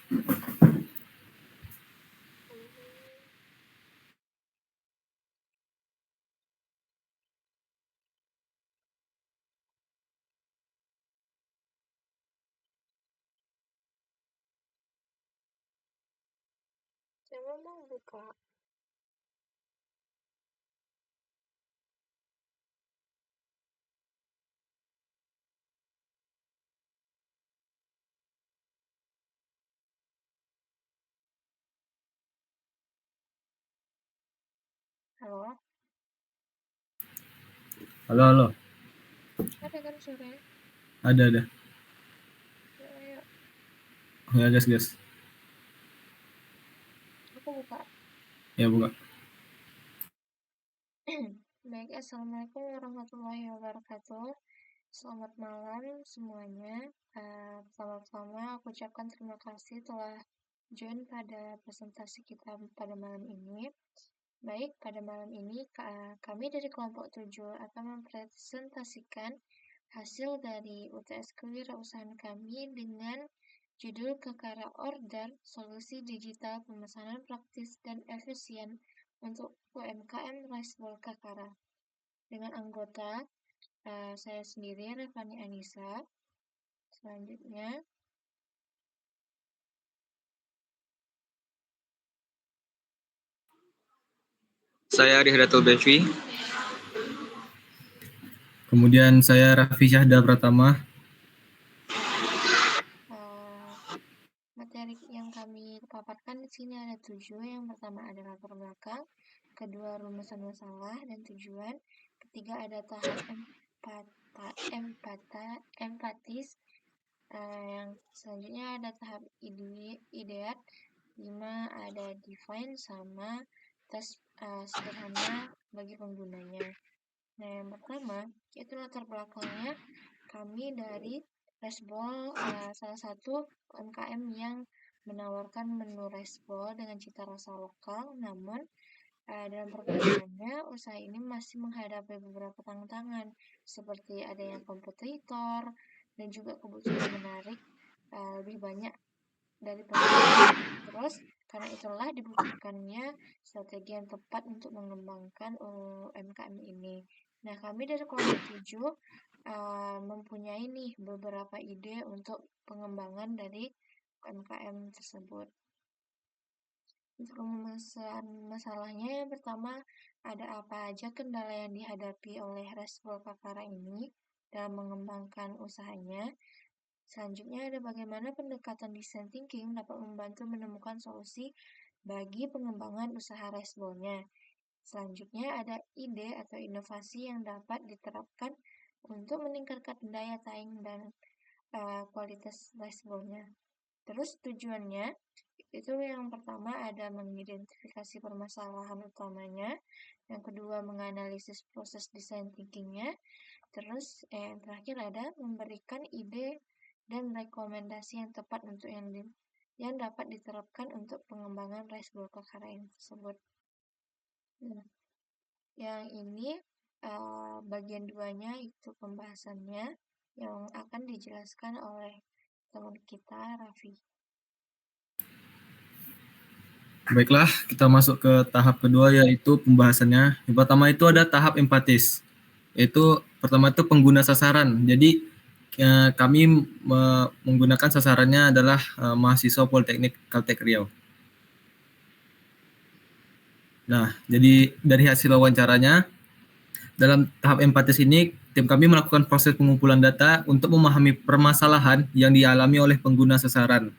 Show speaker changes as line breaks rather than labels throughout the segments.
Saya mau buka. Halo?
Halo.
Ada kan suaranya?
Ada.
Ayo.
Ya, gas.
Aku buka.
Ya, buka.
Baik, Assalamualaikum warahmatullahi wabarakatuh. Selamat malam semuanya. Pertama-tama aku ucapkan terima kasih telah join pada presentasi kita pada malam ini. Baik, pada malam ini kami dari kelompok 7 akan mempresentasikan hasil dari UTS kewirausahaan kami dengan judul Kakara Order, Solusi Digital Pemesanan Praktis dan Efisien untuk UMKM Rice Bowl Kakara. Dengan anggota saya sendiri, Revani Anissa. Selanjutnya,
saya Rihdatul Bevi.
Kemudian saya Raffi Syahda Pratama.
materi yang kami paparkan di sini ada 7. Yang pertama ada latar belakang, kedua rumusan masalah dan tujuan, ketiga ada tahap empatis, yang selanjutnya ada tahap ideat, 5 ada define sama tes sederhana bagi penggunanya. Nah, yang pertama itu latar belakangnya kami dari Rice Bowl, salah satu UMKM yang menawarkan menu rice bowl dengan cita rasa lokal, namun dalam perkembangannya usaha ini masih menghadapi beberapa tantangan seperti adanya kompetitor dan juga kebutuhan menarik lebih banyak dari pembeli. Terus karena itulah dibutuhkannya strategi yang tepat untuk mengembangkan UMKM ini. Nah, kami dari kelompok 7 mempunyai nih beberapa ide untuk pengembangan dari UMKM tersebut. Untuk rumusan masalahnya, yang pertama, ada apa aja kendala yang dihadapi oleh Rice Bowl Kakara ini dalam mengembangkan usahanya. Selanjutnya ada bagaimana pendekatan design thinking dapat membantu menemukan solusi bagi pengembangan usaha rice bowl-nya. Selanjutnya ada ide atau inovasi yang dapat diterapkan untuk meningkatkan daya saing dan kualitas rice bowl-nya. Terus tujuannya itu yang pertama ada mengidentifikasi permasalahan utamanya, yang kedua menganalisis proses design thinking-nya, terus yang terakhir ada memberikan ide dan rekomendasi yang tepat untuk yang dapat diterapkan untuk pengembangan rice bowl Kakara tersebut. Nah, yang ini bagian 2-nya itu pembahasannya yang akan dijelaskan oleh teman kita, Raffi.
Baiklah, kita masuk ke tahap kedua, yaitu pembahasannya. Yang pertama itu ada tahap empatis. Itu pertama itu pengguna sasaran. Jadi kami menggunakan sasarannya adalah mahasiswa Politeknik Kaltek Riau. Nah, jadi dari hasil wawancaranya, dalam tahap empatis ini, tim kami melakukan proses pengumpulan data untuk memahami permasalahan yang dialami oleh pengguna sasaran.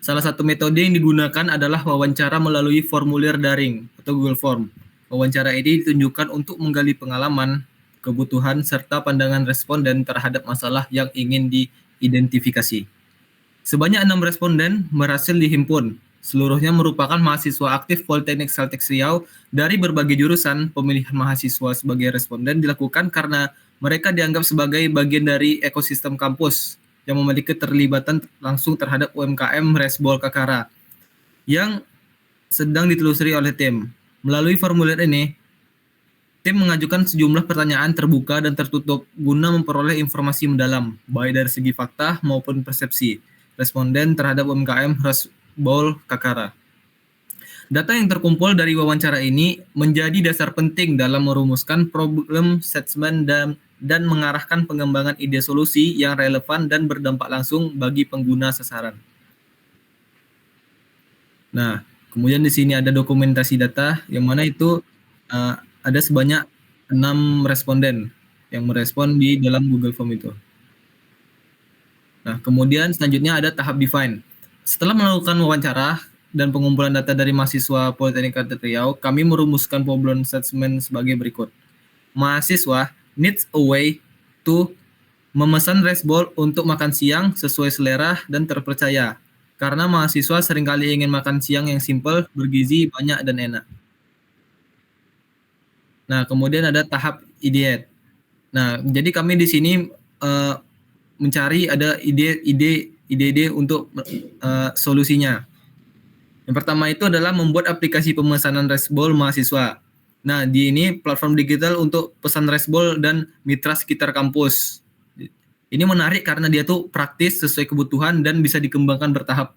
Salah satu metode yang digunakan adalah wawancara melalui formulir daring atau Google Form. Wawancara ini ditunjukkan untuk menggali pengalaman, kebutuhan, serta pandangan responden terhadap masalah yang ingin diidentifikasi. Sebanyak 6 responden berhasil dihimpun. Seluruhnya merupakan mahasiswa aktif Politeknik Kaltek Riau dari berbagai jurusan. Pemilihan mahasiswa sebagai responden dilakukan karena mereka dianggap sebagai bagian dari ekosistem kampus yang memiliki keterlibatan langsung terhadap UMKM Rice Bowl Kakara yang sedang ditelusuri oleh tim. Melalui formulir ini, tim mengajukan sejumlah pertanyaan terbuka dan tertutup guna memperoleh informasi mendalam, baik dari segi fakta maupun persepsi responden terhadap UMKM Resbol Kakara. Data yang terkumpul dari wawancara ini menjadi dasar penting dalam merumuskan problem statement dan mengarahkan pengembangan ide solusi yang relevan dan berdampak langsung bagi pengguna sasaran. Nah, kemudian di sini ada dokumentasi data yang mana itu ada sebanyak 6 responden yang merespon di dalam Google Form itu. Nah, kemudian selanjutnya ada tahap define. Setelah melakukan wawancara dan pengumpulan data dari mahasiswa Politeknik Katedral Riau, kami merumuskan problem statement sebagai berikut. Mahasiswa needs a way to memesan resbol untuk makan siang sesuai selera dan terpercaya. Karena mahasiswa seringkali ingin makan siang yang simple, bergizi, banyak, dan enak. Nah, kemudian ada tahap ideate. Nah, jadi kami di sini mencari ada ide-ide untuk solusinya. Yang pertama itu adalah membuat aplikasi pemesanan resbol mahasiswa. Nah, di ini platform digital untuk pesan resbol dan mitra sekitar kampus. Ini menarik karena dia tuh praktis sesuai kebutuhan dan bisa dikembangkan bertahap.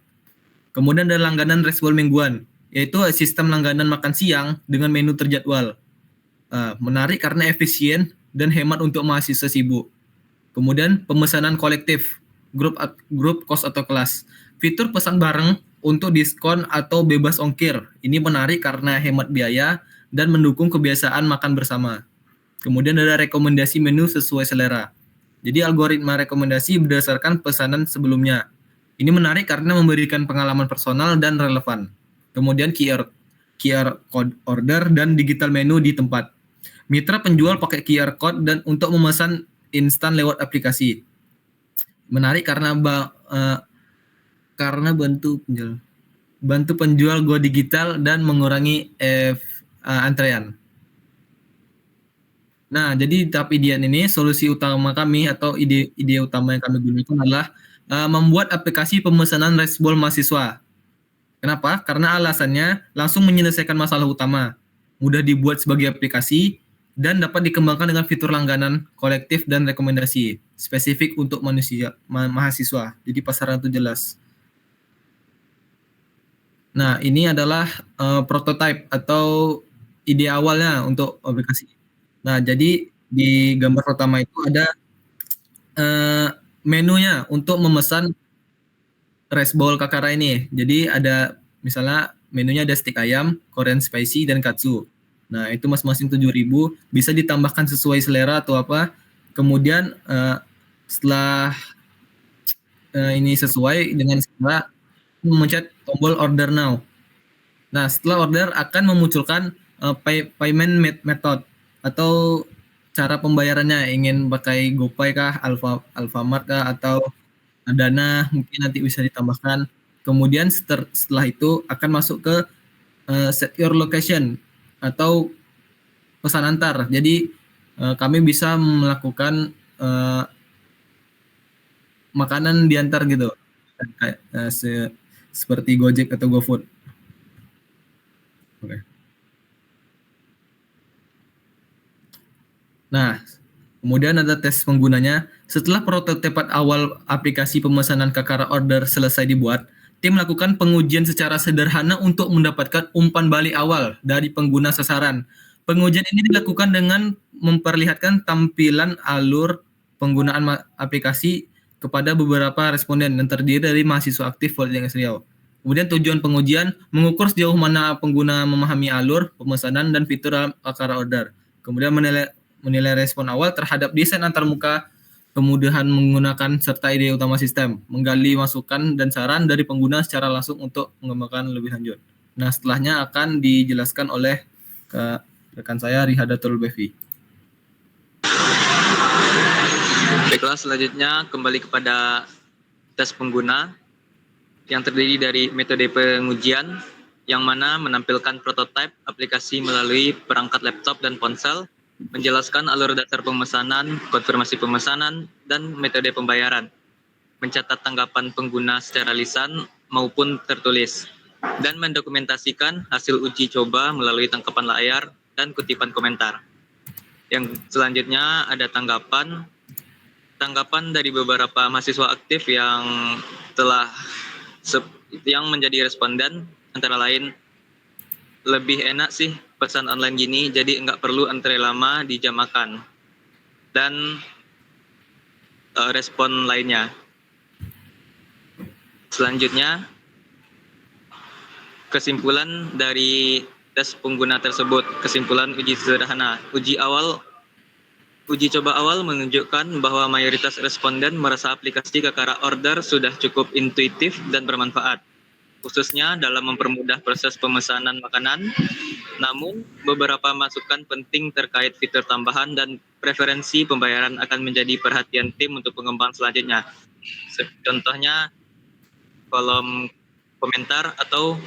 Kemudian ada langganan resbol mingguan, yaitu sistem langganan makan siang dengan menu terjadwal. Menarik karena efisien dan hemat untuk mahasiswa sibuk. Kemudian pemesanan kolektif, grup kos atau kelas. Fitur pesan bareng untuk diskon atau bebas ongkir. Ini menarik karena hemat biaya dan mendukung kebiasaan makan bersama. Kemudian ada rekomendasi menu sesuai selera. Jadi algoritma rekomendasi berdasarkan pesanan sebelumnya. Ini menarik karena memberikan pengalaman personal dan relevan. Kemudian QR code order dan digital menu di tempat. Mitra penjual pakai QR code dan untuk memesan instan lewat aplikasi. Menarik karena bantu penjual go digital dan mengurangi antrean. Nah, jadi tahap idean ini solusi utama kami atau ide utama yang kami gunakan adalah membuat aplikasi pemesanan resbol mahasiswa. Kenapa? Karena alasannya langsung menyelesaikan masalah utama, mudah dibuat sebagai aplikasi, dan dapat dikembangkan dengan fitur langganan, kolektif, dan rekomendasi spesifik untuk mahasiswa. Jadi pasaran itu jelas. Nah, ini adalah prototype atau ide awalnya untuk aplikasi. Nah, jadi di gambar pertama itu ada menunya untuk memesan resbol Kakara ini. Jadi ada misalnya menunya ada stik ayam, Korean spicy, dan katsu. Nah, itu masing-masing 7.000, bisa ditambahkan sesuai selera atau apa. Kemudian setelah ini sesuai dengan selera, memencet tombol order now. Nah, setelah order akan memunculkan payment method atau cara pembayarannya, ingin pakai GoPay kah, Alfamart kah, atau Dana mungkin nanti bisa ditambahkan. Kemudian setelah itu akan masuk ke set your location atau pesan antar. Jadi kami bisa melakukan makanan diantar gitu, kayak seperti Gojek atau GoFood. Oke. Nah, kemudian ada tes penggunanya. Setelah prototipe awal aplikasi pemesanan Kakara Order selesai dibuat, tim melakukan pengujian secara sederhana untuk mendapatkan umpan balik awal dari pengguna sasaran. Pengujian ini dilakukan dengan memperlihatkan tampilan alur penggunaan aplikasi kepada beberapa responden yang terdiri dari mahasiswa aktif Politeknik Riau. Kemudian tujuan pengujian mengukur sejauh mana pengguna memahami alur pemesanan dan fitur dalam Kakara Order. Kemudian menilai respon awal terhadap desain antarmuka, kemudahan menggunakan serta ide utama sistem, menggali masukan dan saran dari pengguna secara langsung untuk mengembangkan lebih lanjut. Nah, setelahnya akan dijelaskan oleh rekan saya Rihadatul Bevi.
Baiklah, selanjutnya kembali kepada tes pengguna yang terdiri dari metode pengujian yang mana menampilkan prototipe aplikasi melalui perangkat laptop dan ponsel, menjelaskan alur dasar pemesanan, konfirmasi pemesanan, dan metode pembayaran, mencatat tanggapan pengguna secara lisan maupun tertulis, dan mendokumentasikan hasil uji coba melalui tangkapan layar dan kutipan komentar. Yang selanjutnya ada tanggapan dari beberapa mahasiswa aktif yang telah yang menjadi responden antara lain lebih enak sih pesan online gini, jadi nggak perlu antre lama di jam makan. Dan respon lainnya. Selanjutnya, kesimpulan dari tes pengguna tersebut, kesimpulan uji sederhana. Uji coba awal menunjukkan bahwa mayoritas responden merasa aplikasi Kakara Order sudah cukup intuitif dan bermanfaat, khususnya dalam mempermudah proses pemesanan makanan. Namun, beberapa masukan penting terkait fitur tambahan dan preferensi pembayaran akan menjadi perhatian tim untuk pengembangan selanjutnya. Contohnya, kolom komentar atau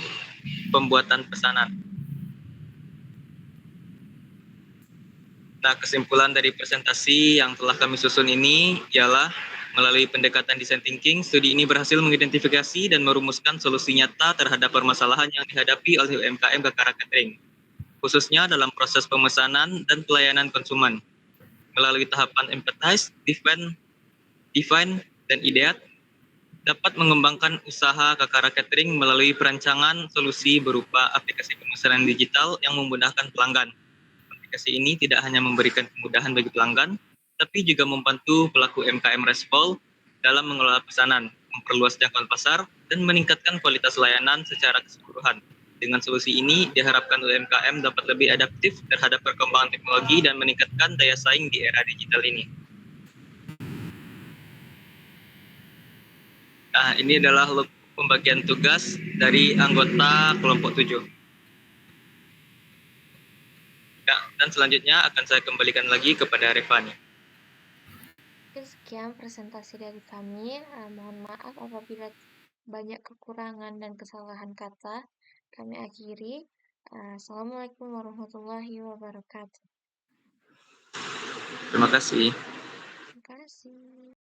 pembuatan pesanan. Nah, kesimpulan dari presentasi yang telah kami susun ini ialah melalui pendekatan design thinking, studi ini berhasil mengidentifikasi dan merumuskan solusi nyata terhadap permasalahan yang dihadapi oleh UMKM Kakara Catering, khususnya dalam proses pemesanan dan pelayanan konsumen. Melalui tahapan empathize, define, dan ideate, dapat mengembangkan usaha Kakara Catering melalui perancangan solusi berupa aplikasi pemesanan digital yang memudahkan pelanggan. Aplikasi ini tidak hanya memberikan kemudahan bagi pelanggan, tapi juga membantu pelaku UMKM Respol dalam mengelola pesanan, memperluas jangkauan pasar, dan meningkatkan kualitas layanan secara keseluruhan. Dengan solusi ini, diharapkan UMKM dapat lebih adaptif terhadap perkembangan teknologi dan meningkatkan daya saing di era digital ini. Nah, ini adalah pembagian tugas dari anggota kelompok 7. Ya, dan selanjutnya akan saya kembalikan lagi kepada Revani.
Sekian presentasi dari kami. Mohon maaf apabila banyak kekurangan dan kesalahan kata. Kami akhiri. Assalamualaikum warahmatullahi wabarakatuh.
Terima kasih.